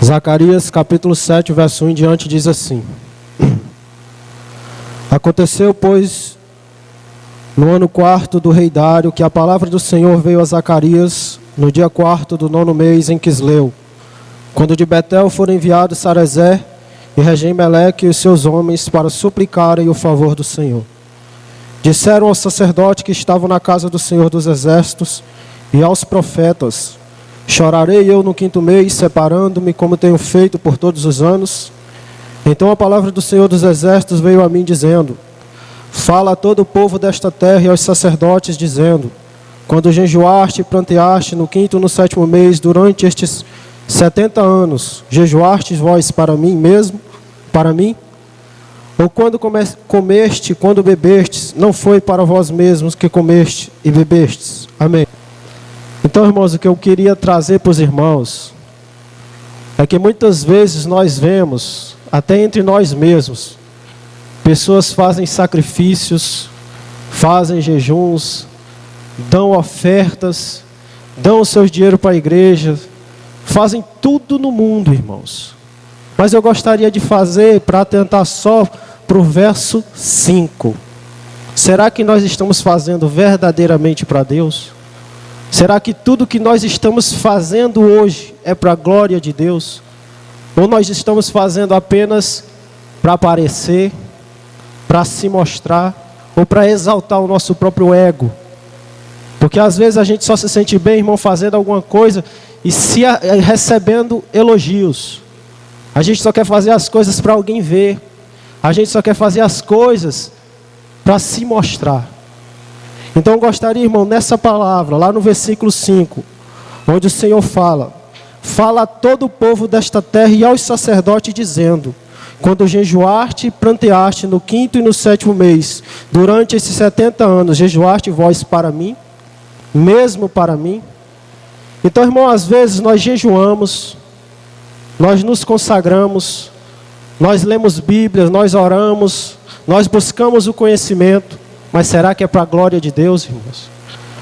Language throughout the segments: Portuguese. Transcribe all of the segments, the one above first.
Zacarias capítulo 7, verso 1 em diante diz assim: Aconteceu, pois, no ano 4º do rei Dário, que a palavra do Senhor veio a Zacarias no dia 4º do 9º mês em Quisleu, quando de Betel foram enviados Sarezé e Regem-Meleque e os seus homens para suplicarem o favor do Senhor. Disseram ao sacerdote que estavam na casa do Senhor dos Exércitos e aos profetas: Chorarei eu no 5º mês, separando-me, como tenho feito por todos os anos? Então a palavra do Senhor dos Exércitos veio a mim, dizendo: Fala a todo o povo desta terra e aos sacerdotes, dizendo: Quando jejuaste e planteaste no 5º e no 7º mês, durante estes 70 anos, jejuastes vós para mim mesmo, para mim? Ou quando comeste, quando bebestes, não foi para vós mesmos que comeste e bebestes? Amém. Então, irmãos, o que eu queria trazer para os irmãos é que muitas vezes nós vemos, até entre nós mesmos, pessoas fazem sacrifícios, fazem jejuns, dão ofertas, dão o seu dinheiro para a igreja, fazem tudo no mundo, irmãos. Mas eu gostaria de fazer para atentar só para o verso 5. Será que nós estamos fazendo verdadeiramente para Deus? Será que tudo que nós estamos fazendo hoje é para a glória de Deus? Ou nós estamos fazendo apenas para aparecer, para se mostrar, ou para exaltar o nosso próprio ego? Porque às vezes a gente só se sente bem, irmão, fazendo alguma coisa e recebendo elogios. A gente só quer fazer as coisas para alguém ver. A gente só quer fazer as coisas para se mostrar. Então eu gostaria, irmão, nessa palavra, lá no versículo 5, onde o Senhor fala: Fala a todo o povo desta terra e aos sacerdotes, dizendo: Quando jejuaste e planteaste no 5º e no 7º mês, durante esses 70 anos, jejuaste vós para mim, mesmo para mim? Então, irmão, às vezes nós jejuamos, nós nos consagramos, nós lemos Bíblia, nós oramos, nós buscamos o conhecimento, mas será que é para a glória de Deus, irmãos?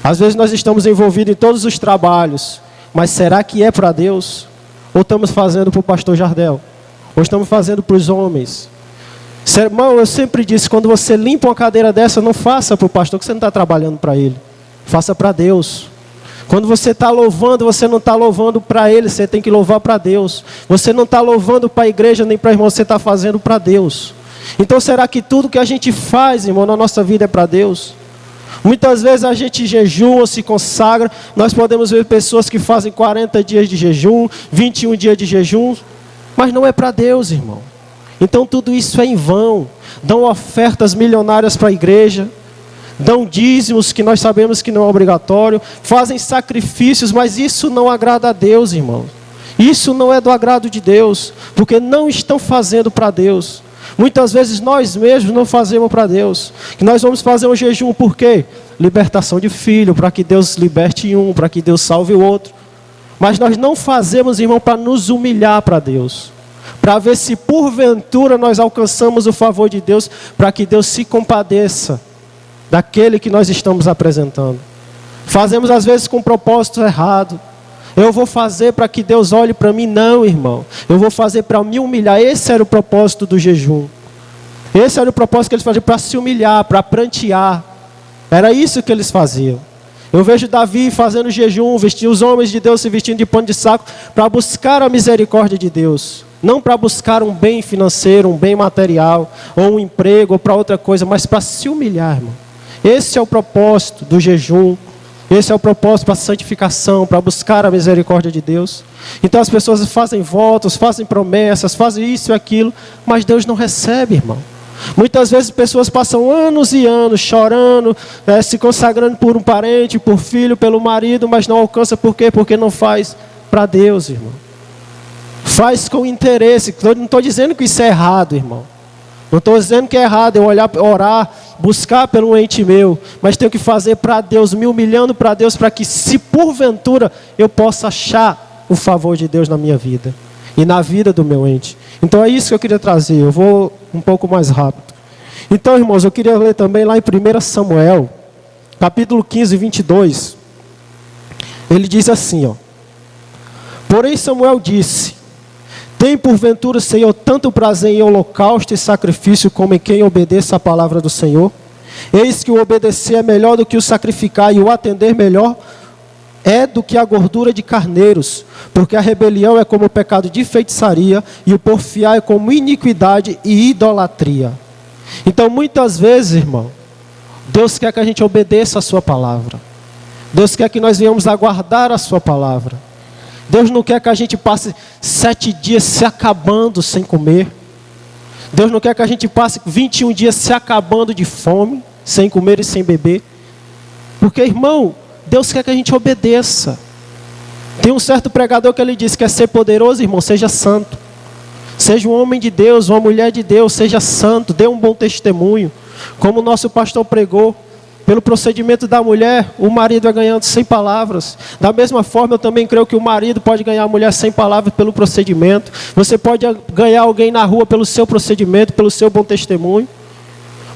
Às vezes nós estamos envolvidos em todos os trabalhos, mas será que é para Deus? Ou estamos fazendo para o pastor Jardel? Ou estamos fazendo para os homens? Irmão, eu sempre disse, quando você limpa uma cadeira dessa, não faça para o pastor, que você não está trabalhando para ele. Faça para Deus. Quando você está louvando, você não está louvando para ele, você tem que louvar para Deus. Você não está louvando para a igreja nem para irmão, você está fazendo para Deus. Então será que tudo que a gente faz, irmão, na nossa vida é para Deus? Muitas vezes a gente jejua, se consagra. Nós podemos ver pessoas que fazem 40 dias de jejum, 21 dias de jejum, mas não é para Deus, irmão. Então tudo isso é em vão. Dão ofertas milionárias para a igreja, dão dízimos que nós sabemos que não é obrigatório, fazem sacrifícios, mas isso não agrada a Deus, irmão. Isso não é do agrado de Deus, porque não estão fazendo para Deus. Muitas vezes nós mesmos não fazemos para Deus. Que nós vamos fazer um jejum por quê? Libertação de filho, para que Deus liberte um, para que Deus salve o outro. Mas nós não fazemos, irmão, para nos humilhar para Deus, para ver se porventura nós alcançamos o favor de Deus, para que Deus se compadeça daquele que nós estamos apresentando. Fazemos às vezes com propósito errado. Eu vou fazer para que Deus olhe para mim. Não, irmão. Eu vou fazer para me humilhar. Esse era o propósito do jejum. Esse era o propósito que eles faziam, para se humilhar, para prantear. Era isso que eles faziam. Eu vejo Davi fazendo jejum, os homens de Deus se vestindo de pano de saco, para buscar a misericórdia de Deus. Não para buscar um bem financeiro, um bem material, ou um emprego, ou para outra coisa, mas para se humilhar, irmão. Esse é o propósito do jejum. Esse é o propósito para a santificação, para buscar a misericórdia de Deus. Então as pessoas fazem votos, fazem promessas, fazem isso e aquilo, mas Deus não recebe, irmão. Muitas vezes pessoas passam anos e anos chorando, se consagrando por um parente, por filho, pelo marido, mas não alcança. Por quê? Porque não faz para Deus, irmão. Faz com interesse. Não estou dizendo que isso é errado, irmão. Não estou dizendo que é errado eu orar, buscar pelo ente meu, mas tenho que fazer para Deus, me humilhando para Deus, para que se porventura eu possa achar o favor de Deus na minha vida e na vida do meu ente. Então é isso que eu queria trazer. Eu vou um pouco mais rápido. Então, irmãos, eu queria ler também lá em 1 Samuel, capítulo 15, 22. Ele diz assim, ó: Porém Samuel disse: Tem porventura, Senhor, tanto prazer em holocausto e sacrifício como em quem obedeça a palavra do Senhor? Eis que o obedecer é melhor do que o sacrificar, e o atender melhor é do que a gordura de carneiros, porque a rebelião é como o pecado de feitiçaria, e o porfiar é como iniquidade e idolatria. Então, muitas vezes, irmão, Deus quer que a gente obedeça a sua palavra. Deus quer que nós venhamos a guardar a sua palavra. Deus não quer que a gente passe 7 dias se acabando sem comer. Deus não quer que a gente passe 21 dias se acabando de fome, sem comer e sem beber. Porque, irmão, Deus quer que a gente obedeça. Tem um certo pregador que ele diz que quer ser poderoso, irmão, seja santo. Seja um homem de Deus, uma mulher de Deus, seja santo, dê um bom testemunho. Como o nosso pastor pregou, pelo procedimento da mulher, o marido é ganhando sem palavras. Da mesma forma, eu também creio que o marido pode ganhar a mulher sem palavras pelo procedimento. Você pode ganhar alguém na rua pelo seu procedimento, pelo seu bom testemunho.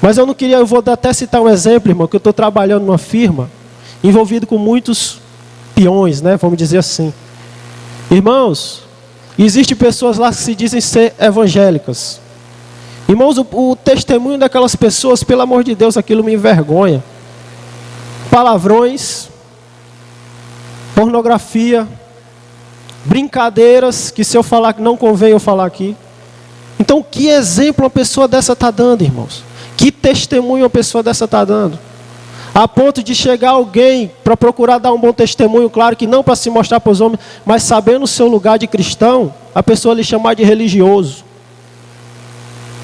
Mas eu vou até citar um exemplo, irmão, que eu estou trabalhando numa firma, envolvido com muitos peões, né, vamos dizer assim. Irmãos, existem pessoas lá que se dizem ser evangélicas. Irmãos, o testemunho daquelas pessoas, pelo amor de Deus, aquilo me envergonha. Palavrões, pornografia, brincadeiras, que se eu falar que não convém eu falar aqui. Então, que exemplo uma pessoa dessa está dando, irmãos? Que testemunho uma pessoa dessa está dando? A ponto de chegar alguém para procurar dar um bom testemunho, claro que não para se mostrar para os homens, mas sabendo o seu lugar de cristão, a pessoa lhe chamar de religioso.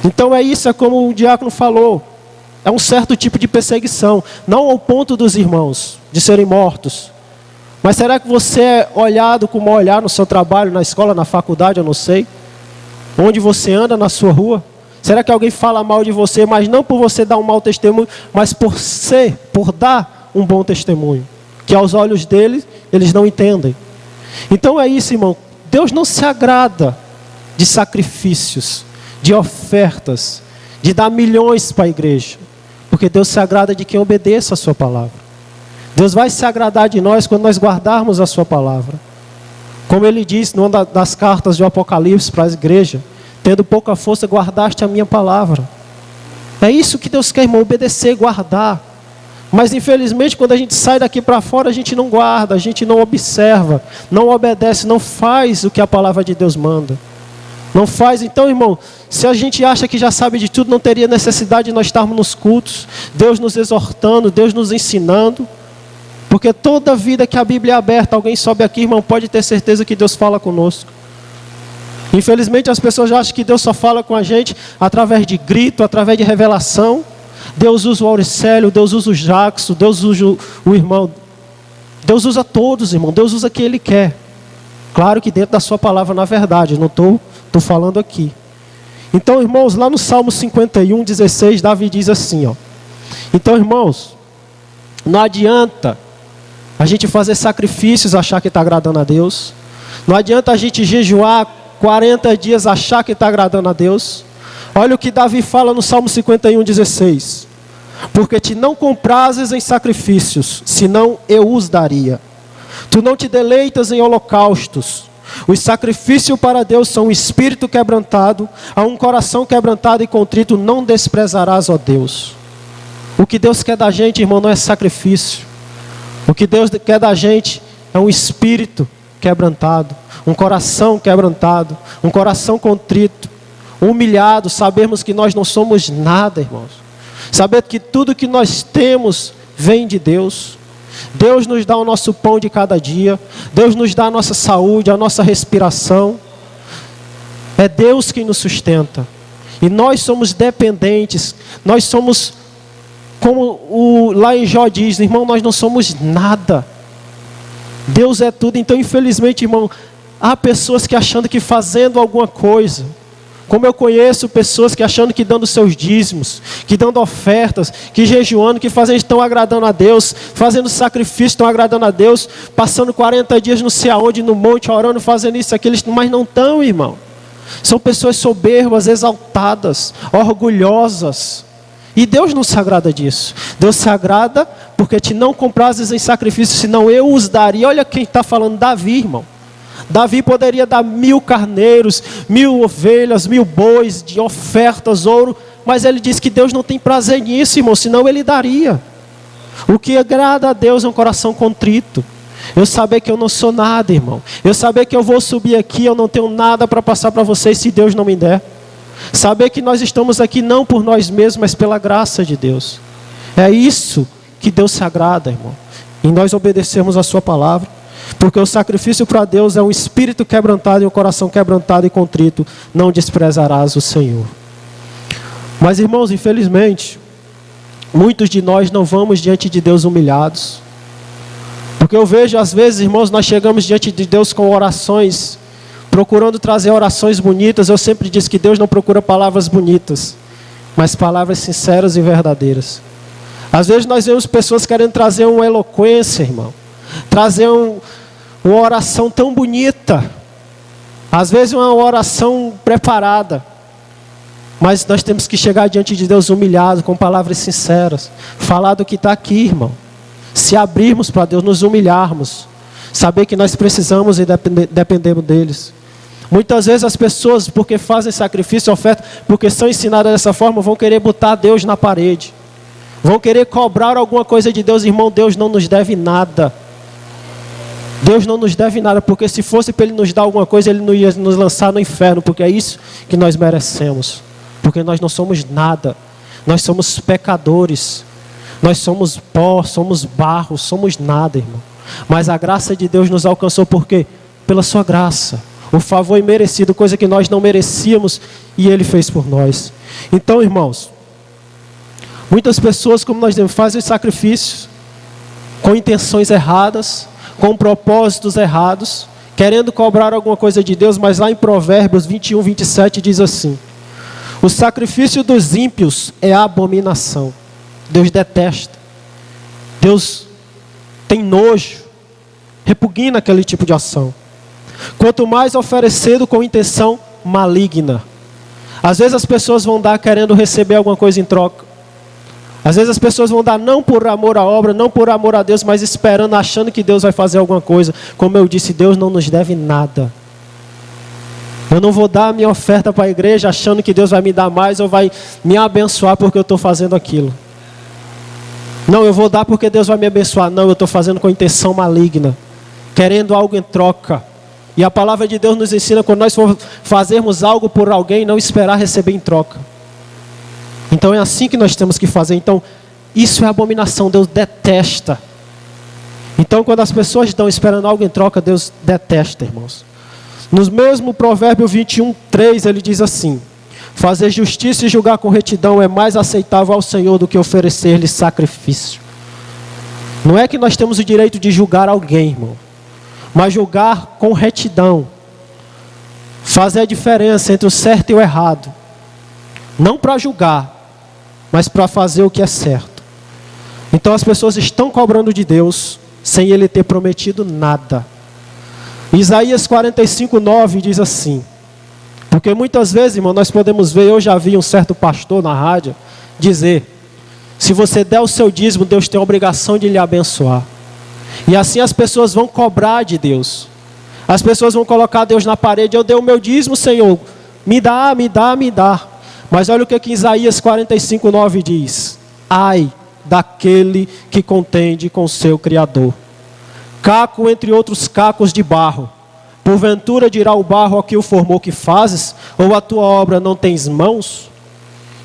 Então é isso, é como o diácono falou. É um certo tipo de perseguição. Não ao ponto dos irmãos de serem mortos. Mas será que você é olhado com mau olhar no seu trabalho, na escola, na faculdade, eu não sei? Onde você anda, na sua rua? Será que alguém fala mal de você, mas não por você dar um mau testemunho, mas por dar um bom testemunho? Que aos olhos deles, eles não entendem. Então é isso, irmão. Deus não se agrada de sacrifícios, de ofertas, de dar milhões para a igreja. Porque Deus se agrada de quem obedeça a sua palavra. Deus vai se agradar de nós quando nós guardarmos a sua palavra. Como ele disse numa das cartas do Apocalipse para a igreja: tendo pouca força, guardaste a minha palavra. É isso que Deus quer, irmão, obedecer, guardar. Mas infelizmente quando a gente sai daqui para fora, a gente não guarda, a gente não observa, não obedece, não faz o que a palavra de Deus manda. Não faz. Então, irmão, se a gente acha que já sabe de tudo, não teria necessidade de nós estarmos nos cultos, Deus nos exortando, Deus nos ensinando. Porque toda vida que a Bíblia é aberta, alguém sobe aqui, irmão, pode ter certeza que Deus fala conosco. Infelizmente as pessoas já acham que Deus só fala com a gente através de grito, através de revelação. Deus usa o Auricélio, Deus usa o Jackson, Deus usa o irmão. Deus usa todos, irmão, Deus usa quem Ele quer. Claro que dentro da sua palavra, na verdade, não estou falando aqui. Então, irmãos, lá no Salmo 51, 16, Davi diz assim, ó. Então, irmãos, não adianta a gente fazer sacrifícios, achar que está agradando a Deus. Não adianta a gente jejuar 40 dias, achar que está agradando a Deus. Olha o que Davi fala no Salmo 51, 16. Porque te não comprases em sacrifícios, senão eu os daria. Tu não te deleitas em holocaustos. Os sacrifícios para Deus são um espírito quebrantado, a um coração quebrantado e contrito não desprezarás, ó Deus. O que Deus quer da gente, irmão, não é sacrifício. O que Deus quer da gente é um espírito quebrantado, um coração quebrantado, um coração contrito, humilhado, sabermos que nós não somos nada, irmãos. Saber que tudo que nós temos vem de Deus. Deus nos dá o nosso pão de cada dia. Deus nos dá a nossa saúde, a nossa respiração. É Deus quem nos sustenta. E nós somos dependentes. Nós somos, como lá em Jó diz, irmão, nós não somos nada. Deus é tudo. Então, infelizmente, irmão, há pessoas que achando que fazendo alguma coisa, como eu conheço pessoas que achando que dando seus dízimos, que dando ofertas, que jejuando, que fazendo, estão agradando a Deus, fazendo sacrifício, estão agradando a Deus, passando 40 dias não sei aonde, no monte, orando, fazendo isso, aquilo, mas não estão, irmão. São pessoas soberbas, exaltadas, orgulhosas. E Deus não se agrada disso. Deus se agrada porque te não comprases em sacrifício, senão eu os daria. Olha quem está falando, Davi, irmão. Davi poderia dar 1000 carneiros, 1000 ovelhas, 1000 bois de ofertas, ouro, mas ele diz que Deus não tem prazer nisso, irmão, senão ele daria. O que agrada a Deus é um coração contrito. Eu saber que eu não sou nada, irmão. Eu saber que eu vou subir aqui, eu não tenho nada para passar para vocês se Deus não me der. Saber que nós estamos aqui não por nós mesmos, mas pela graça de Deus. É isso que Deus se agrada, irmão. E nós obedecemos a sua palavra. Porque o sacrifício para Deus é um espírito quebrantado e um coração quebrantado e contrito. Não desprezarás o Senhor. Mas, irmãos, infelizmente, muitos de nós não vamos diante de Deus humilhados. Porque eu vejo, às vezes, irmãos, nós chegamos diante de Deus com orações, procurando trazer orações bonitas. Eu sempre disse que Deus não procura palavras bonitas, mas palavras sinceras e verdadeiras. Às vezes nós vemos pessoas querendo trazer uma eloquência, irmão. Trazer uma oração tão bonita. Às vezes uma oração preparada. Mas nós temos que chegar diante de Deus humilhado, com palavras sinceras. Falar do que está aqui, irmão. Se abrirmos para Deus, nos humilharmos. Saber que nós precisamos e dependemos deles. Muitas vezes as pessoas, porque fazem sacrifício, oferta, porque são ensinadas dessa forma, vão querer botar Deus na parede. Vão querer cobrar alguma coisa de Deus. Irmão, Deus não nos deve nada. Deus não nos deve nada, porque se fosse para Ele nos dar alguma coisa, Ele não ia nos lançar no inferno, porque é isso que nós merecemos. Porque nós não somos nada. Nós somos pecadores. Nós somos pó, somos barro, somos nada, irmão. Mas a graça de Deus nos alcançou por quê? Pela sua graça. O favor imerecido, coisa que nós não merecíamos, e Ele fez por nós. Então, irmãos, muitas pessoas, como nós dizemos, fazem sacrifícios com intenções erradas, com propósitos errados, querendo cobrar alguma coisa de Deus, mas lá em Provérbios 21, 27 diz assim: o sacrifício dos ímpios é abominação. Deus detesta. Deus tem nojo, repugna aquele tipo de ação. Quanto mais oferecido com intenção maligna. Às vezes as pessoas vão dar querendo receber alguma coisa em troca. Às vezes as pessoas vão dar não por amor à obra, não por amor a Deus, mas esperando, achando que Deus vai fazer alguma coisa. Como eu disse, Deus não nos deve nada. Eu não vou dar a minha oferta para a igreja achando que Deus vai me dar mais ou vai me abençoar porque eu estou fazendo aquilo. Não, eu vou dar porque Deus vai me abençoar. Não, eu estou fazendo com intenção maligna, querendo algo em troca. E a palavra de Deus nos ensina, quando nós for fazermos algo por alguém, não esperar receber em troca. Então é assim que nós temos que fazer. Então isso é abominação, Deus detesta. Então quando as pessoas estão esperando algo em troca, Deus detesta, irmãos. No mesmo Provérbio 21, 3, ele diz assim: fazer justiça e julgar com retidão é mais aceitável ao Senhor do que oferecer-lhe sacrifício. Não é que nós temos o direito de julgar alguém, irmão, mas julgar com retidão. Fazer a diferença entre o certo e o errado. Não para julgar, mas para fazer o que é certo. Então as pessoas estão cobrando de Deus sem Ele ter prometido nada. Isaías 45, 9 diz assim: porque muitas vezes, irmão, nós podemos ver, eu já vi um certo pastor na rádio dizer: se você der o seu dízimo, Deus tem a obrigação de lhe abençoar. E assim as pessoas vão cobrar de Deus. As pessoas vão colocar Deus na parede: eu dei o meu dízimo, Senhor, me dá, me dá, me dá. Mas olha o que Isaías 45, 9 diz: ai daquele que contende com seu Criador. Caco entre outros cacos de barro. Porventura dirá o barro ao que o formou: que fazes? Ou a tua obra não tens mãos?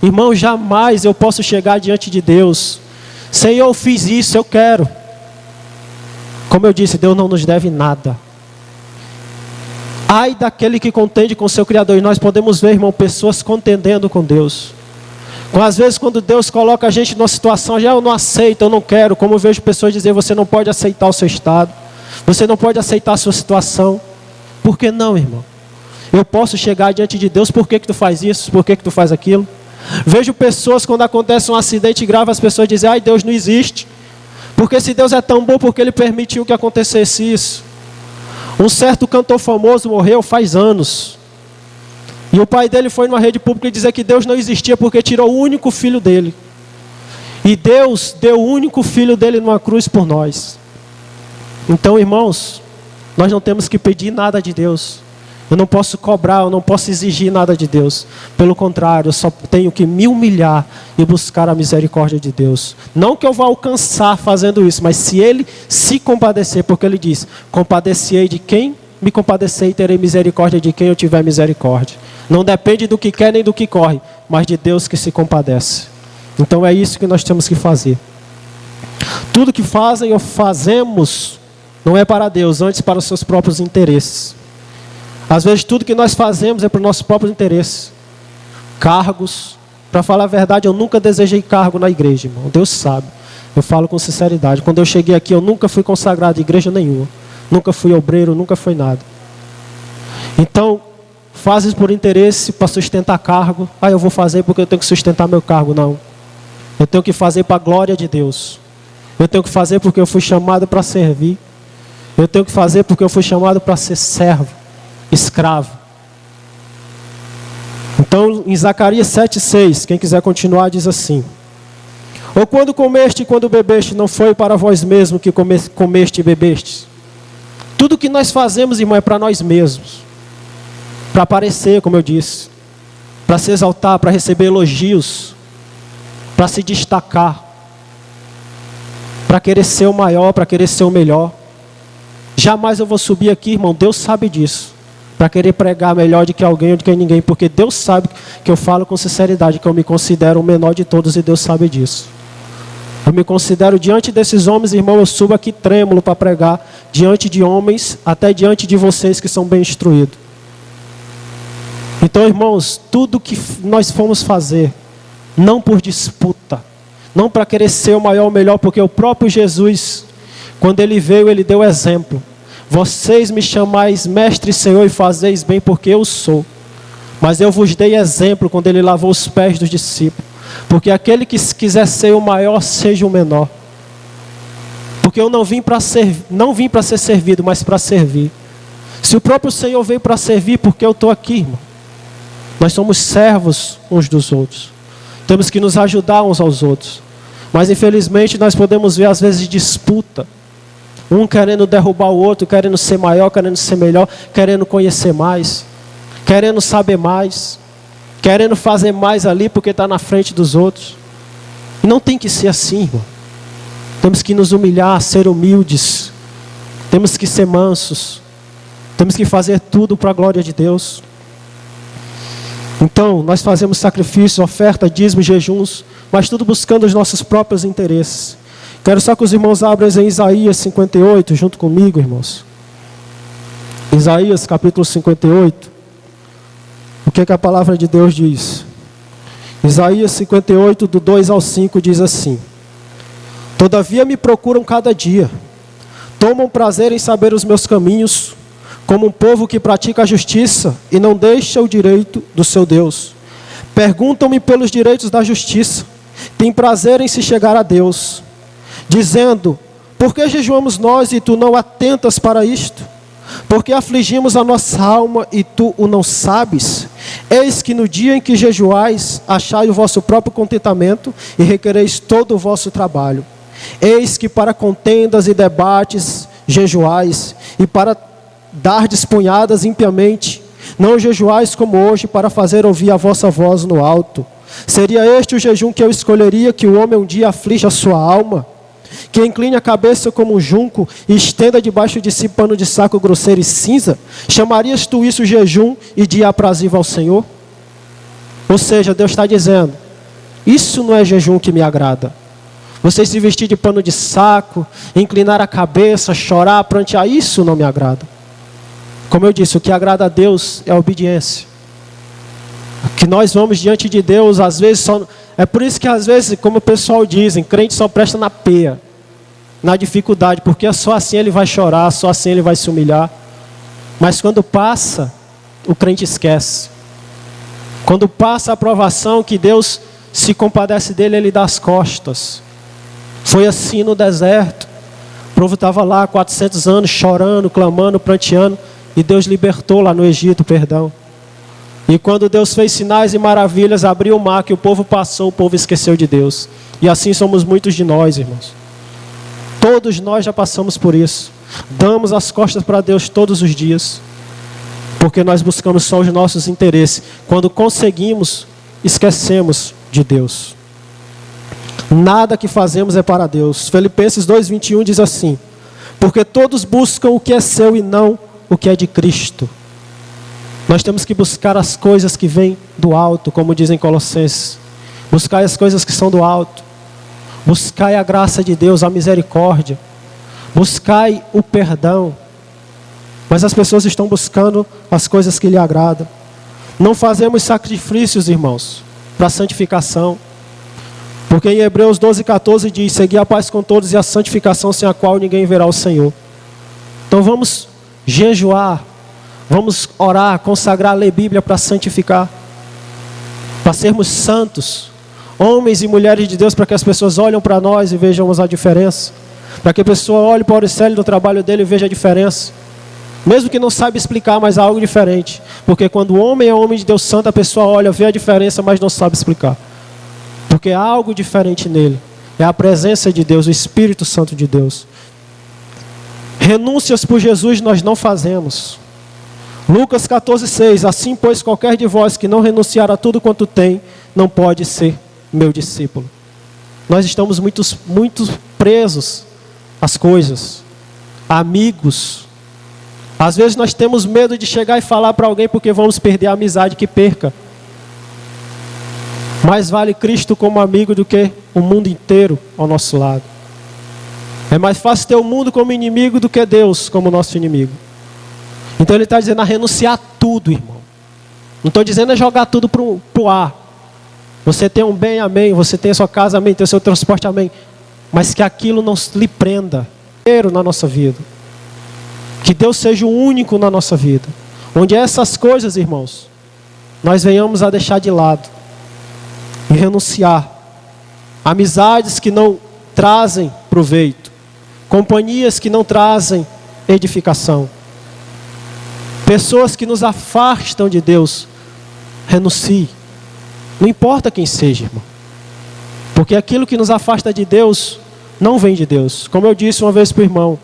Irmão, jamais eu posso chegar diante de Deus: Senhor, eu fiz isso, eu quero. Como eu disse, Deus não nos deve nada. Ai daquele que contende com seu Criador. E nós podemos ver, irmão, pessoas contendendo com Deus. Às vezes quando Deus coloca a gente numa situação, já eu não aceito, eu não quero. Como eu vejo pessoas dizer: você não pode aceitar o seu estado, você não pode aceitar a sua situação. Por que não, irmão? Eu posso chegar diante de Deus: por que tu faz isso? Por que tu faz aquilo? Vejo pessoas, quando acontece um acidente grave, as pessoas dizem: ai, Deus não existe. Porque se Deus é tão bom, porque Ele permitiu que acontecesse isso? Um certo cantor famoso morreu faz anos. E o pai dele foi numa rede pública e dizer que Deus não existia porque tirou o único filho dele. E Deus deu o único filho dele numa cruz por nós. Então, irmãos, Nós não temos que pedir nada de Deus. Eu não posso cobrar, eu não posso exigir nada de Deus. Pelo contrário, eu só tenho que me humilhar e buscar a misericórdia de Deus. Não que eu vá alcançar fazendo isso, mas se Ele se compadecer, porque Ele diz, compadecei de quem me compadecer e terei misericórdia de quem eu tiver misericórdia. Não depende do que quer nem do que corre, mas de Deus que se compadece. Então é isso que nós temos que fazer. Tudo que fazem ou fazemos não é para Deus, antes para os seus próprios interesses. Às vezes tudo que nós fazemos é para o nosso próprio interesse. Cargos. Para falar a verdade, eu nunca desejei cargo na igreja, irmão. Deus sabe. Eu falo com sinceridade. Quando eu cheguei aqui, eu nunca fui consagrado em igreja nenhuma. Nunca fui obreiro, nunca fui nada. Então, fazes por interesse, para sustentar cargo. Eu vou fazer porque eu tenho que sustentar meu cargo. Não. Eu tenho que fazer para a glória de Deus. Eu tenho que fazer porque eu fui chamado para servir. Eu tenho que fazer porque eu fui chamado para ser servo, escravo. Então, em Zacarias 7,6, quem quiser continuar, diz assim: ou quando comeste e quando bebeste, não foi para vós mesmo que comeste e bebestes? Tudo que nós fazemos, irmão, é para nós mesmos. Para aparecer, como eu disse. Para se exaltar, para receber elogios. Para se destacar. Para querer ser o maior, para querer ser o melhor. Jamais eu vou subir aqui, irmão, Deus sabe disso, para querer pregar melhor do que alguém ou do que ninguém, porque Deus sabe que eu falo com sinceridade, que eu me considero o menor de todos e Deus sabe disso. Eu me considero diante desses homens, irmão, eu subo aqui trêmulo para pregar, diante de homens, até diante de vocês que são bem instruídos. Então, irmãos, tudo que nós fomos fazer, não por disputa, não para querer ser o maior ou o melhor, porque o próprio Jesus, quando Ele veio, Ele deu exemplo. Vocês me chamais mestre e Senhor e fazeis bem porque eu sou. Mas eu vos dei exemplo quando Ele lavou os pés dos discípulos. Porque aquele que quiser ser o maior, seja o menor. Porque eu não vim para ser servido, mas para servir. Se o próprio Senhor veio para servir, porque eu estou aqui, irmão. Nós somos servos uns dos outros. Temos que nos ajudar uns aos outros. Mas infelizmente nós podemos ver às vezes disputa. Um querendo derrubar o outro, querendo ser maior, querendo ser melhor, querendo conhecer mais, querendo saber mais, querendo fazer mais ali porque está na frente dos outros. E não tem que ser assim, irmão. Temos que nos humilhar, ser humildes. Temos que ser mansos. Temos que fazer tudo para a glória de Deus. Então, nós fazemos sacrifícios, oferta, dízimo, jejuns, mas tudo buscando os nossos próprios interesses. Quero só que os irmãos abram em Isaías 58, junto comigo, irmãos. Isaías capítulo 58. O que a palavra de Deus diz? Isaías 58, do 2 ao 5, diz assim: todavia me procuram cada dia, tomam prazer em saber os meus caminhos, como um povo que pratica a justiça e não deixa o direito do seu Deus. Perguntam-me pelos direitos da justiça, têm prazer em se chegar a Deus, dizendo: por que jejuamos nós e tu não atentas para isto? Por que afligimos a nossa alma e tu o não sabes? Eis que no dia em que jejuais, achai o vosso próprio contentamento e requereis todo o vosso trabalho. Eis que para contendas e debates jejuais, e para dardes punhadas impiamente, não jejuais como hoje para fazer ouvir a vossa voz no alto. Seria este o jejum que eu escolheria, que o homem um dia aflige a sua alma? Que incline a cabeça como um junco e estenda debaixo de si pano de saco grosseiro e cinza? Chamarias tu isso jejum e dia aprazível ao Senhor? Ou seja, Deus está dizendo: isso não é jejum que me agrada. Você se vestir de pano de saco, inclinar a cabeça, chorar, prantear, isso não me agrada. Como eu disse, o que agrada a Deus é a obediência. Que nós vamos diante de Deus, às vezes só... É por isso que às vezes, como o pessoal diz, crente só presta na peia, na dificuldade, porque só assim ele vai chorar, só assim ele vai se humilhar. Mas quando passa, o crente esquece. Quando passa a aprovação, que Deus se compadece dele, ele dá as costas. Foi assim no deserto. O povo estava lá 400 anos chorando, clamando, pranteando, e Deus libertou lá no Egito, perdão. E quando Deus fez sinais e maravilhas, abriu o mar, que o povo passou, o povo esqueceu de Deus. E assim somos muitos de nós, irmãos. Todos nós já passamos por isso. Damos as costas para Deus todos os dias, porque nós buscamos só os nossos interesses. Quando conseguimos, esquecemos de Deus. Nada que fazemos é para Deus. Filipenses 2:21 diz assim: porque todos buscam o que é seu e não o que é de Cristo. Nós temos que buscar as coisas que vêm do alto, como dizem Colossenses. Buscai as coisas que são do alto. Buscai a graça de Deus, a misericórdia. Buscai o perdão. Mas as pessoas estão buscando as coisas que lhe agradam. Não fazemos sacrifícios, irmãos, para a santificação. Porque em Hebreus 12:14 diz: segui a paz com todos e a santificação, sem a qual ninguém verá o Senhor. Então vamos jejuar, vamos orar, consagrar, ler Bíblia para santificar, para sermos santos, homens e mulheres de Deus, para que as pessoas olhem para nós e vejam a diferença, para que a pessoa olhe para o Auricélio do trabalho dele e veja a diferença, mesmo que não saiba explicar, mas há algo diferente, porque quando o homem é homem de Deus santo, a pessoa olha, vê a diferença, mas não sabe explicar, porque há algo diferente nele, é a presença de Deus, o Espírito Santo de Deus. Renúncias por Jesus nós não fazemos. Lucas 14:6: assim pois qualquer de vós que não renunciar a tudo quanto tem, não pode ser meu discípulo. Nós estamos muito presos às coisas, amigos. Às vezes nós temos medo de chegar e falar para alguém porque vamos perder a amizade que perca. Mais vale Cristo como amigo do que o mundo inteiro ao nosso lado. É mais fácil ter o mundo como inimigo do que Deus como nosso inimigo. Então ele está dizendo a renunciar a tudo, irmão. Não estou dizendo a jogar tudo para o ar. Você tem um bem, amém. Você tem a sua casa, amém. Tem o seu transporte, amém. Mas que aquilo não lhe prenda na nossa vida. Que Deus seja o único na nossa vida. Onde essas coisas, irmãos, nós venhamos a deixar de lado. E renunciar. Amizades que não trazem proveito. Companhias que não trazem edificação. Pessoas que nos afastam de Deus. Renuncie. Não importa quem seja, irmão. Porque aquilo que nos afasta de Deus não vem de Deus. Como eu disse uma vez para o irmão.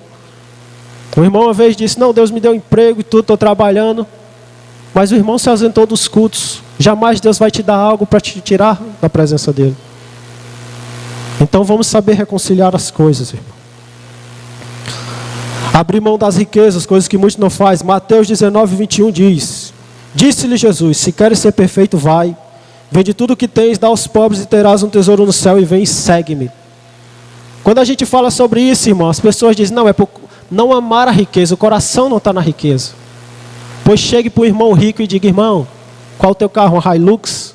O irmão uma vez disse: não, Deus me deu emprego e tudo, estou trabalhando. Mas o irmão se ausentou dos cultos. Jamais Deus vai te dar algo para te tirar da presença dele. Então vamos saber reconciliar as coisas, irmão. Abrir mão das riquezas, coisas que muitos não fazem. Mateus 19:21 diz: disse-lhe Jesus: se queres ser perfeito, vai, vende tudo o que tens, dá aos pobres e terás um tesouro no céu, e vem e segue-me. Quando a gente fala sobre isso, irmão, as pessoas dizem: não, é por não amar a riqueza, o coração não está na riqueza. Pois chegue para o irmão rico e diga: irmão, qual o teu carro? Uma Hilux?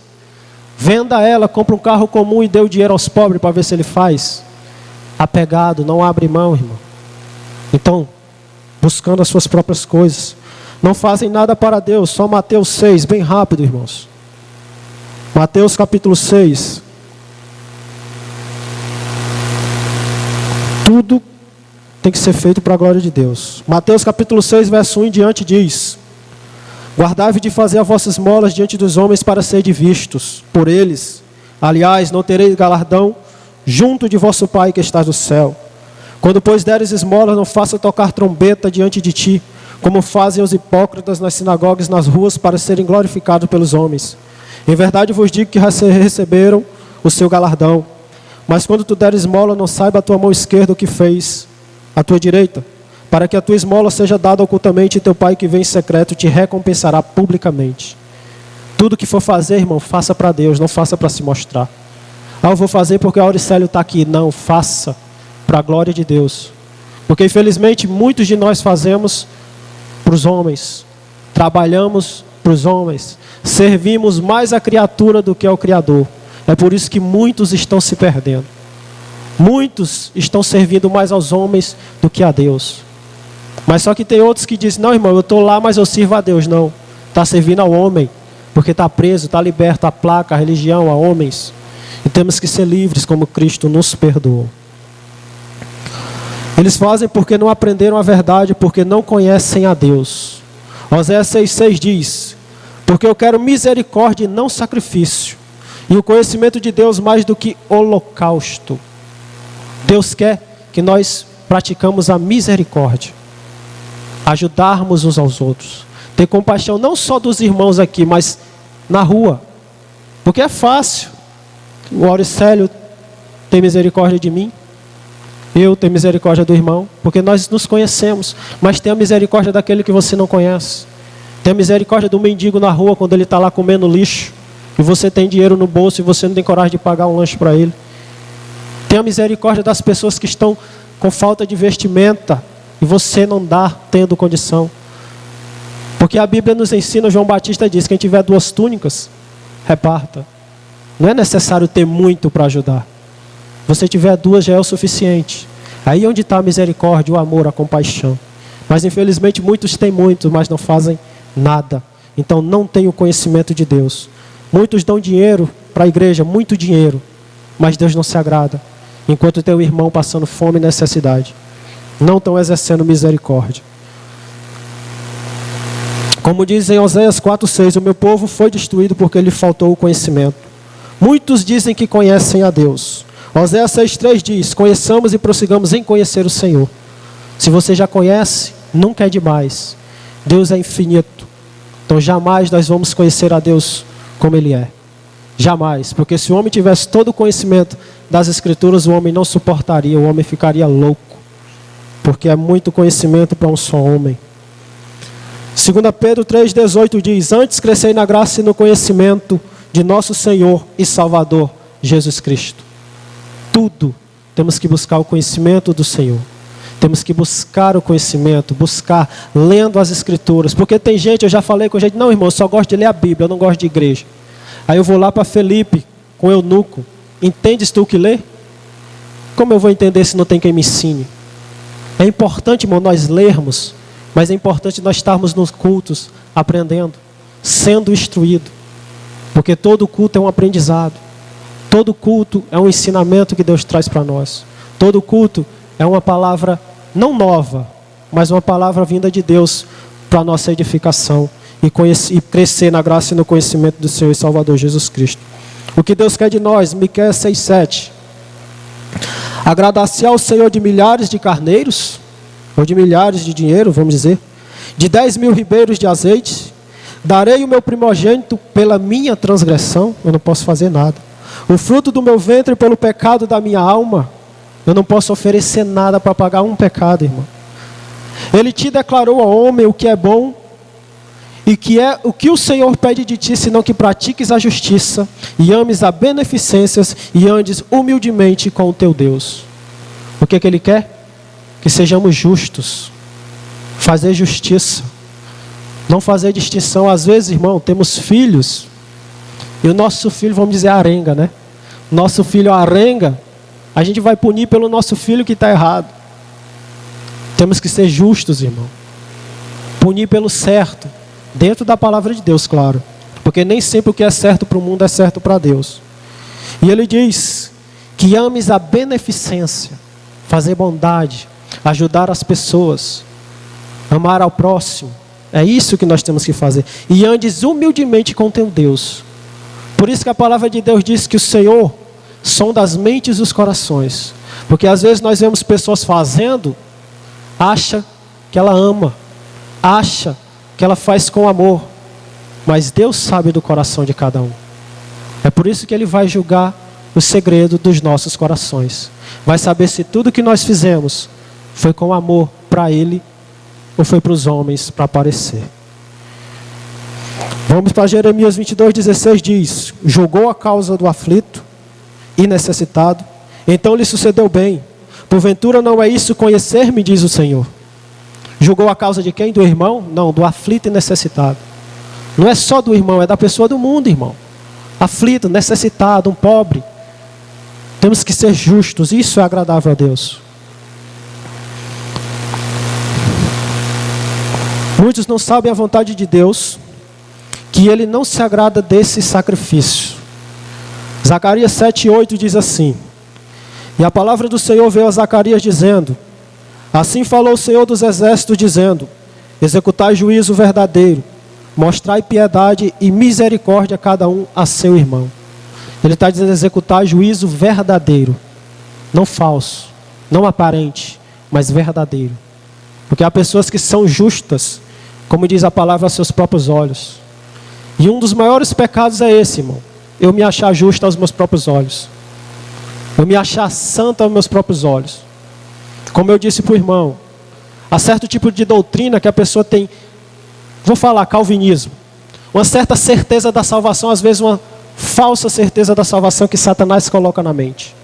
Venda ela, compra um carro comum e dê o dinheiro aos pobres para ver se ele faz. Apegado, não abre mão, irmão. Então, buscando as suas próprias coisas. Não fazem nada para Deus. Só Mateus 6, bem rápido, irmãos. Mateus capítulo 6. Tudo tem que ser feito para a glória de Deus. Mateus capítulo 6, verso 1 em diante diz: guardai-vos de fazer as vossas esmolas diante dos homens para serem vistos por eles. Aliás, não tereis galardão junto de vosso Pai que está no céu. Quando, pois, deres esmolas, não faça tocar trombeta diante de ti, como fazem os hipócritas nas sinagogas e nas ruas, para serem glorificados pelos homens. Em verdade vos digo que receberam o seu galardão. Mas quando tu deres esmola, não saiba a tua mão esquerda o que fez a tua direita, para que a tua esmola seja dada ocultamente, e teu Pai que vem em secreto te recompensará publicamente. Tudo que for fazer, irmão, faça para Deus, não faça para se mostrar. Ah, eu vou fazer porque a Auricélio está aqui. Não, faça para a glória de Deus. Porque infelizmente muitos de nós fazemos para os homens, trabalhamos para os homens, servimos mais a criatura do que ao Criador. É por isso que muitos estão se perdendo. Muitos estão servindo mais aos homens do que a Deus. Mas só que tem outros que dizem: não, irmão, eu estou lá, mas eu sirvo a Deus. Não, está servindo ao homem, porque está preso, está liberto a placa, a religião, a homens. E temos que ser livres como Cristo nos perdoou. Eles fazem porque não aprenderam a verdade, porque não conhecem a Deus. Oséias 6,6 diz: porque eu quero misericórdia e não sacrifício, e o conhecimento de Deus mais do que holocausto. Deus quer que nós praticamos a misericórdia. ajudarmos uns aos outros, ter compaixão não só dos irmãos aqui, mas na rua, porque é fácil. O Auricélio tem misericórdia de mim, eu tenho misericórdia do irmão, porque nós nos conhecemos, mas tenha misericórdia daquele que você não conhece. Tenha misericórdia do mendigo na rua, quando ele está lá comendo lixo, e você tem dinheiro no bolso e você não tem coragem de pagar um lanche para ele. Tenha misericórdia das pessoas que estão com falta de vestimenta, e você não dá, tendo condição. Porque a Bíblia nos ensina, João Batista diz, quem tiver 2 túnicas, reparta. Não é necessário ter muito para ajudar. Você tiver 2 já é o suficiente. Aí onde está a misericórdia, o amor, a compaixão. Mas infelizmente muitos têm muito, mas não fazem nada. Então não têm o conhecimento de Deus. Muitos dão dinheiro para a igreja, muito dinheiro, mas Deus não se agrada. Enquanto tem o irmão passando fome e necessidade, não estão exercendo misericórdia. Como diz em Oséias 4:6, o meu povo foi destruído porque lhe faltou o conhecimento. Muitos dizem que conhecem a Deus. Oséias 6:3 diz, conheçamos e prossigamos em conhecer o Senhor. Se você já conhece, nunca é demais. Deus é infinito. Então jamais nós vamos conhecer a Deus como Ele é. Jamais. Porque se o homem tivesse todo o conhecimento das Escrituras, o homem não suportaria, o homem ficaria louco. Porque é muito conhecimento para um só homem. 2 Pedro 3,18 diz, antes crescei na graça e no conhecimento de nosso Senhor e Salvador, Jesus Cristo. Tudo temos que buscar o conhecimento do Senhor. Temos que buscar o conhecimento, buscar lendo as Escrituras. Porque tem gente, eu já falei com gente, não irmão, eu só gosto de ler a Bíblia, eu não gosto de igreja. Aí eu vou lá para Felipe, com eunuco. Entendes tu o que lê? Como eu vou entender se não tem quem me ensine? É importante, irmão, nós lermos, mas é importante nós estarmos nos cultos, aprendendo, sendo instruído. Porque todo culto é um aprendizado. Todo culto é um ensinamento que Deus traz para nós. Todo culto é uma palavra não nova, mas uma palavra vinda de Deus para a nossa edificação e crescer na graça e no conhecimento do Senhor e Salvador Jesus Cristo. O que Deus quer de nós, Miqueias 6:7. Agradar-se ao Senhor de milhares de carneiros, ou de milhares de dinheiro, vamos dizer, de 10.000 ribeiros de azeite. Darei o meu primogênito pela minha transgressão, eu não posso fazer nada. O fruto do meu ventre pelo pecado da minha alma, eu não posso oferecer nada para pagar um pecado, irmão. Ele te declarou ao homem o que é bom e que é o que o Senhor pede de ti, senão que pratiques a justiça e ames a beneficências e andes humildemente com o teu Deus. O que Ele quer? Que sejamos justos, fazer justiça, não fazer distinção. Às vezes, irmão, temos filhos e o nosso filho, vamos dizer, arenga, né? Nosso filho arenga, a gente vai punir pelo nosso filho que está errado. Temos que ser justos, irmão. Punir pelo certo, dentro da palavra de Deus, claro. Porque nem sempre o que é certo para o mundo é certo para Deus. E Ele diz que ames a beneficência, fazer bondade, ajudar as pessoas, amar ao próximo. É isso que nós temos que fazer. E andes humildemente com teu Deus. Por isso que a palavra de Deus diz que o Senhor sonda as mentes e os corações. Porque às vezes nós vemos pessoas fazendo, acha que ela ama, acha que ela faz com amor. Mas Deus sabe do coração de cada um. É por isso que Ele vai julgar o segredo dos nossos corações. Vai saber se tudo que nós fizemos foi com amor para Ele ou foi para os homens para aparecer. Vamos para Jeremias 22:16, diz: julgou a causa do aflito e necessitado, então lhe sucedeu bem. Porventura não é isso conhecer-me, diz o Senhor. Julgou a causa de quem? Do irmão? Não, do aflito e necessitado. Não é só do irmão, é da pessoa do mundo, irmão. Aflito, necessitado, um pobre. Temos que ser justos, isso é agradável a Deus. Muitos não sabem a vontade de Deus, que Ele não se agrada desse sacrifício. Zacarias 7:8 diz assim: e a palavra do Senhor veio a Zacarias dizendo: assim falou o Senhor dos exércitos dizendo, executai juízo verdadeiro, mostrai piedade e misericórdia a cada um a seu irmão. Ele está dizendo executar juízo verdadeiro, não falso, não aparente, mas verdadeiro. Porque há pessoas que são justas, como diz a palavra, aos seus próprios olhos. E um dos maiores pecados é esse, irmão. Eu me achar justo aos meus próprios olhos. Eu me achar santo aos meus próprios olhos. Como eu disse para o irmão, há certo tipo de doutrina que a pessoa tem, vou falar, calvinismo. Uma certa certeza da salvação, às vezes uma falsa certeza da salvação que Satanás coloca na mente.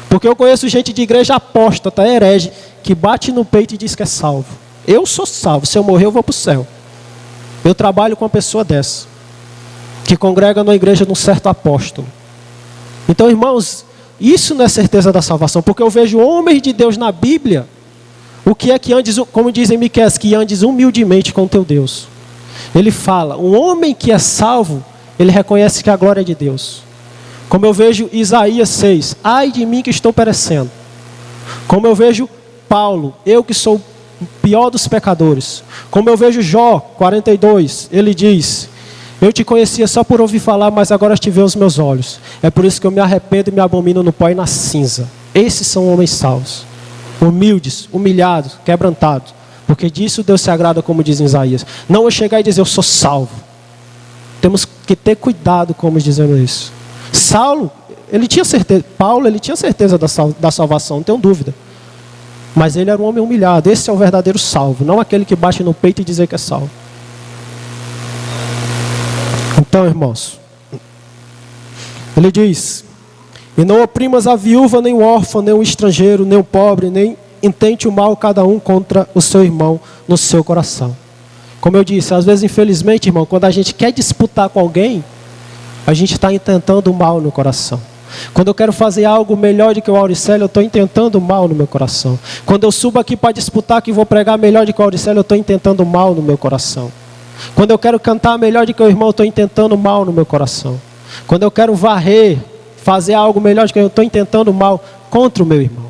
Porque eu conheço gente de igreja apóstata, herege, que bate no peito e diz que é salvo. Eu sou salvo, se eu morrer eu vou para o céu. Eu trabalho com uma pessoa dessa, que congrega na igreja de um certo apóstolo. Então, irmãos, isso não é certeza da salvação, porque eu vejo homens de Deus na Bíblia, o que é que andes, como dizem Miqueias, que andes humildemente com teu Deus. Ele fala, um homem que é salvo, ele reconhece que a glória é de Deus. Como eu vejo Isaías 6, ai de mim que estou perecendo. Como eu vejo Paulo, eu que sou o pior dos pecadores. Como eu vejo Jó 42, ele diz, eu te conhecia só por ouvir falar, mas agora te vejo aos meus olhos. É por isso que eu me arrependo e me abomino no pó e na cinza. Esses são homens salvos, humildes, humilhados, quebrantados. Porque disso Deus se agrada, como diz em Isaías. Não eu chegar e dizer, eu sou salvo. Temos que ter cuidado, como dizendo isso. Saulo, ele tinha certeza, Paulo, ele tinha certeza da salvação, não tenho dúvida. Mas ele era um homem humilhado. Esse é o verdadeiro salvo, não aquele que bate no peito e dizer que é salvo. Então, irmãos, ele diz, e não oprimas a viúva, nem o órfão, nem o estrangeiro, nem o pobre, nem intente o mal cada um contra o seu irmão no seu coração. Como eu disse, às vezes, infelizmente, irmão, quando a gente quer disputar com alguém, a gente está intentando o mal no coração. Quando eu quero fazer algo melhor do que o Auricélio, eu estou intentando o mal no meu coração. Quando eu subo aqui para disputar que vou pregar melhor do que o Auricélio, eu estou intentando o mal no meu coração. Quando eu quero cantar melhor do que o irmão, eu estou intentando o mal no meu coração. Quando eu quero varrer, fazer algo melhor do que eu estou intentando o mal contra o meu irmão.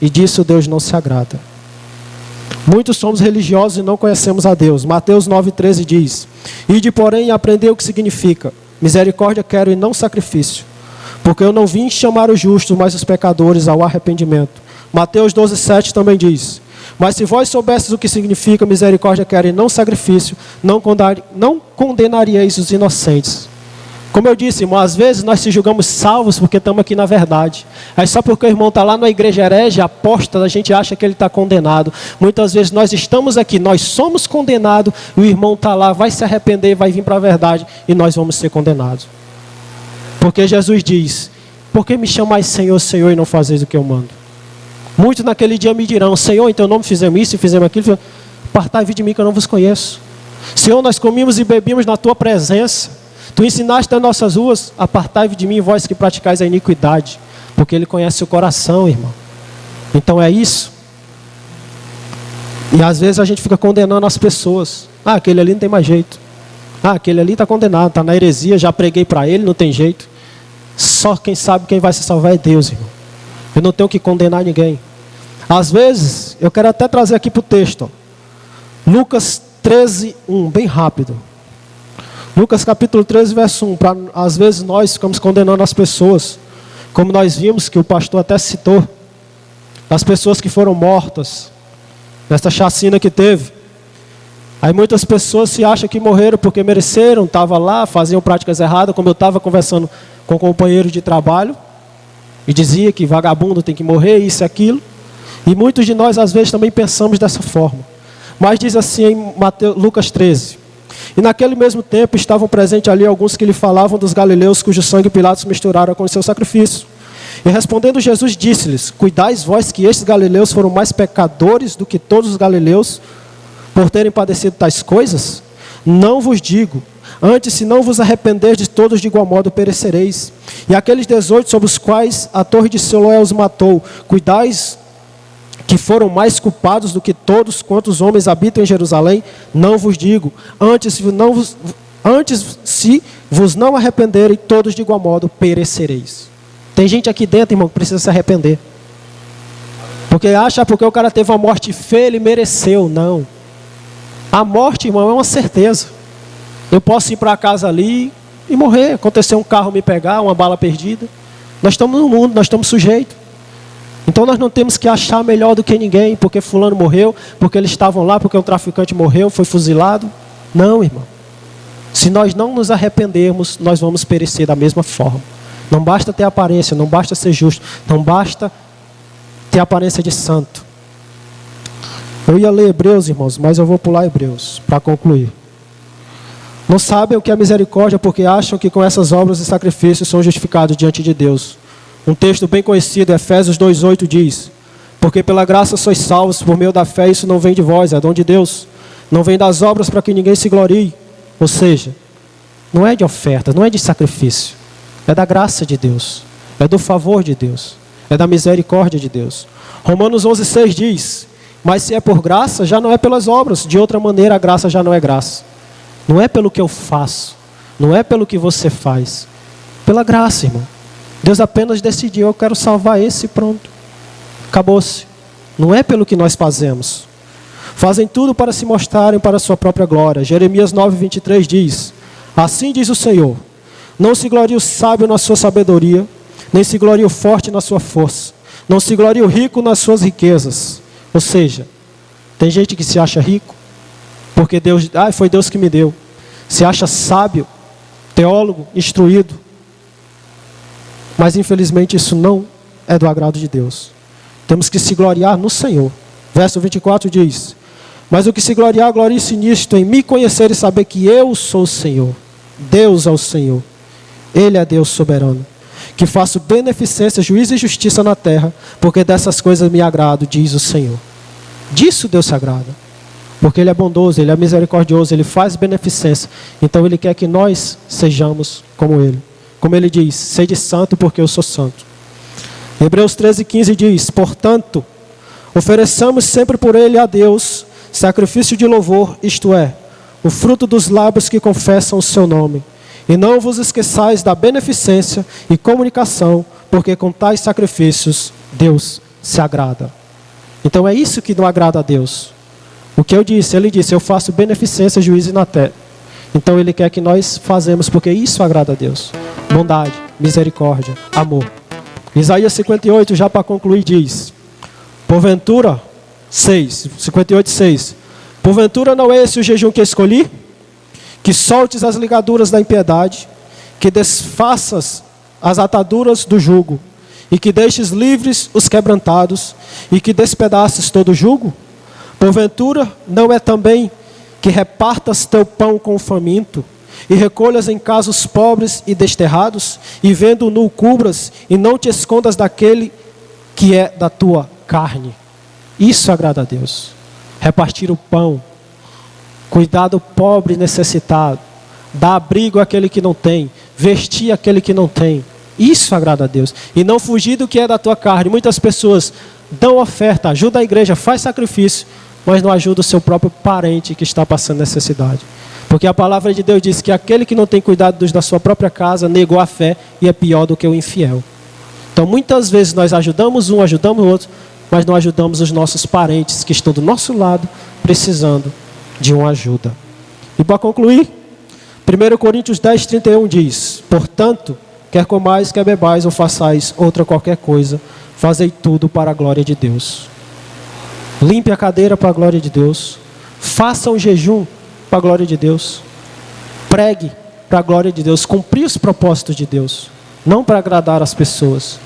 E disso Deus não se agrada. Muitos somos religiosos e não conhecemos a Deus. Mateus 9,13 diz, ide porém e aprendei o que significa. Misericórdia quero e não sacrifício. Porque eu não vim chamar os justos, mas os pecadores ao arrependimento. Mateus 12,7 também diz, mas se vós soubesses o que significa misericórdia quero e não sacrifício, não condenaríeis os inocentes. Como eu disse, irmão, às vezes nós se julgamos salvos porque estamos aqui na verdade. Aí só porque o irmão está lá na igreja herege, apóstata, a gente acha que ele está condenado. Muitas vezes nós estamos aqui, nós somos condenados, e o irmão está lá, vai se arrepender, vai vir para a verdade, e nós vamos ser condenados. Porque Jesus diz, por que me chamais Senhor, Senhor, e não fazeis o que eu mando? Muitos naquele dia me dirão, Senhor, em teu nome fizemos isso e fizemos aquilo. Apartai-vos de mim que eu não vos conheço. Senhor, nós comíamos e bebíamos na tua presença. Tu ensinaste as nossas ruas, apartai-vos de mim, vós que praticais a iniquidade. Porque Ele conhece o coração, irmão. Então é isso. E às vezes a gente fica condenando as pessoas. Ah, aquele ali não tem mais jeito. Ah, aquele ali está condenado, está na heresia, já preguei para ele, não tem jeito. Só quem sabe quem vai se salvar é Deus, irmão. Eu não tenho que condenar ninguém. Às vezes, eu quero até trazer aqui para o texto. Ó. Lucas 13:1, bem rápido. Lucas capítulo 13, verso 1. Às vezes nós ficamos condenando as pessoas. Como nós vimos, que o pastor até citou. As pessoas que foram mortas. Nessa chacina que teve. Aí muitas pessoas se acham que morreram porque mereceram. Estavam lá, faziam práticas erradas. Como eu estava conversando com um companheiro de trabalho. E dizia que vagabundo tem que morrer, isso e aquilo. E muitos de nós às vezes também pensamos dessa forma. Mas diz assim em Lucas 13. E naquele mesmo tempo estavam presentes ali alguns que lhe falavam dos galileus cujo sangue Pilatos misturara com o seu sacrifício. E respondendo Jesus disse-lhes, cuidais vós que estes galileus foram mais pecadores do que todos os galileus por terem padecido tais coisas? Não vos digo. Antes, se não vos arrependerdes, todos de igual modo perecereis. E aqueles 18 sobre os quais a torre de Siloé os matou, cuidais que foram mais culpados do que todos quantos homens habitam em Jerusalém? Não vos digo. Antes, se vos não arrependerem, todos de igual modo perecereis. Tem gente aqui dentro, irmão, que precisa se arrepender. Porque acha porque o cara teve uma morte feia, ele mereceu. Não. A morte, irmão, é uma certeza. Eu posso ir para casa ali e morrer. Acontecer um carro me pegar, uma bala perdida. Nós estamos no mundo, nós estamos sujeitos. Então nós não temos que achar melhor do que ninguém, porque fulano morreu, porque eles estavam lá, porque um traficante morreu, foi fuzilado. Não, irmão. Se nós não nos arrependermos, nós vamos perecer da mesma forma. Não basta ter aparência, não basta ser justo, não basta ter aparência de santo. Eu ia ler Hebreus, irmãos, mas eu vou pular Hebreus para concluir. Não sabem o que é misericórdia porque acham que com essas obras e sacrifícios são justificados diante de Deus. Um texto bem conhecido, Efésios 2,8 diz: porque pela graça sois salvos por meio da fé, isso não vem de vós, é dom de Deus. Não vem das obras para que ninguém se glorie. Ou seja, não é de oferta, não é de sacrifício. É da graça de Deus, é do favor de Deus, é da misericórdia de Deus. Romanos 11,6 diz: mas se é por graça, já não é pelas obras. De outra maneira, a graça já não é graça. Não é pelo que eu faço, não é pelo que você faz. Pela graça, irmão. Deus apenas decidiu: eu quero salvar esse e pronto. Acabou-se. Não é pelo que nós fazemos. Fazem tudo para se mostrarem para a sua própria glória. Jeremias 9,23 diz: assim diz o Senhor: não se glorie o sábio na sua sabedoria, nem se glorie o forte na sua força, não se glorie o rico nas suas riquezas. Ou seja, tem gente que se acha rico, porque Deus, foi Deus que me deu. Se acha sábio, teólogo, instruído. Mas infelizmente isso não é do agrado de Deus. Temos que se gloriar no Senhor. Verso 24 diz: mas o que se gloriar, glorie-se nisto, em me conhecer e saber que eu sou o Senhor. Deus é o Senhor. Ele é Deus soberano, que faço beneficência, juízo e justiça na terra, porque dessas coisas me agrado, diz o Senhor. Disso Deus se agrada, porque Ele é bondoso, Ele é misericordioso, Ele faz beneficência. Então Ele quer que nós sejamos como Ele. Como Ele diz: sede santo porque eu sou santo. Hebreus 13,15 diz: portanto, ofereçamos sempre por Ele a Deus sacrifício de louvor, isto é, o fruto dos lábios que confessam o seu nome. E não vos esqueçais da beneficência e comunicação, porque com tais sacrifícios Deus se agrada. Então é isso que não agrada a Deus. O que eu disse, Ele disse: eu faço beneficência, juízo na terra. Então Ele quer que nós fazemos, porque isso agrada a Deus. Bondade, misericórdia, amor. Isaías 58, já para concluir, diz: porventura, 58:6. Porventura não é esse o jejum que escolhi? Que soltes as ligaduras da impiedade, que desfaças as ataduras do jugo, e que deixes livres os quebrantados, e que despedaces todo o jugo? Porventura não é também que repartas teu pão com o faminto, e recolhas em casa os pobres e desterrados, e vendo nu cubras, e não te escondas daquele que é da tua carne? Isso agrada a Deus. Repartir o pão, cuidar do pobre e necessitado, dar abrigo àquele que não tem, vestir aquele que não tem. Isso agrada a Deus. E não fugir do que é da tua carne. Muitas pessoas dão oferta, ajudam a igreja, faz sacrifício, mas não ajuda o seu próprio parente que está passando necessidade. Porque a palavra de Deus diz que aquele que não tem cuidado dos da sua própria casa negou a fé e é pior do que o infiel. Então muitas vezes nós ajudamos um, ajudamos o outro, mas não ajudamos os nossos parentes que estão do nosso lado precisando de uma ajuda. E para concluir, 1 Coríntios 10:31 diz: portanto, quer comais, quer bebais ou façais outra qualquer coisa, fazei tudo para a glória de Deus. Limpe a cadeira para a glória de Deus. Faça um jejum para a glória de Deus. Pregue para a glória de Deus. Cumprir os propósitos de Deus, não para agradar as pessoas.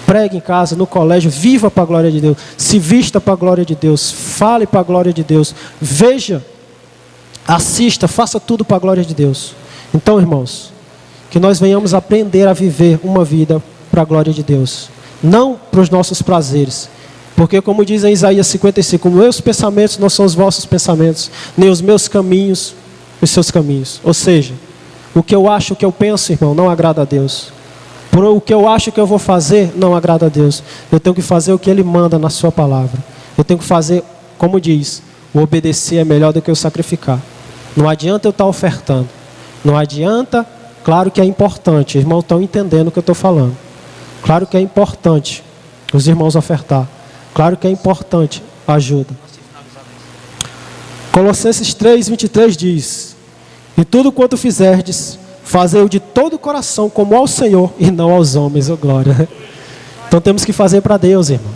Pregue em casa, no colégio, viva para a glória de Deus. Se vista para a glória de Deus. Fale para a glória de Deus. Veja, assista, faça tudo para a glória de Deus. Então, irmãos, que nós venhamos aprender a viver uma vida para a glória de Deus. Não para os nossos prazeres. Porque como diz em Isaías 55, meus pensamentos não são os vossos pensamentos, nem os meus caminhos, os seus caminhos. Ou seja, o que eu acho, o que eu penso, irmão, não agrada a Deus. Por o que eu acho que eu vou fazer, não agrada a Deus. Eu tenho que fazer o que Ele manda na sua palavra. Eu tenho que fazer, como diz, o obedecer é melhor do que o sacrificar. Não adianta eu estar ofertando. Não adianta, claro que é importante, os irmãos estão entendendo o que eu estou falando. Claro que é importante os irmãos ofertar. Claro que é importante a ajuda. Colossenses 3:23 diz: e tudo quanto fizerdes, fazei-o de todo o coração, como ao Senhor e não aos homens, ó glória. Então temos que fazer para Deus, irmão.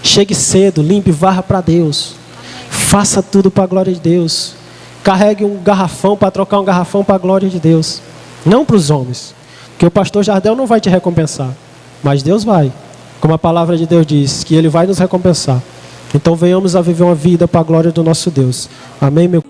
Chegue cedo, limpe, varra para Deus. Faça tudo para a glória de Deus. Carregue um garrafão para trocar um garrafão para a glória de Deus. Não para os homens. Porque o pastor Jardel não vai te recompensar. Mas Deus vai. Como a palavra de Deus diz, que Ele vai nos recompensar. Então venhamos a viver uma vida para a glória do nosso Deus. Amém, meu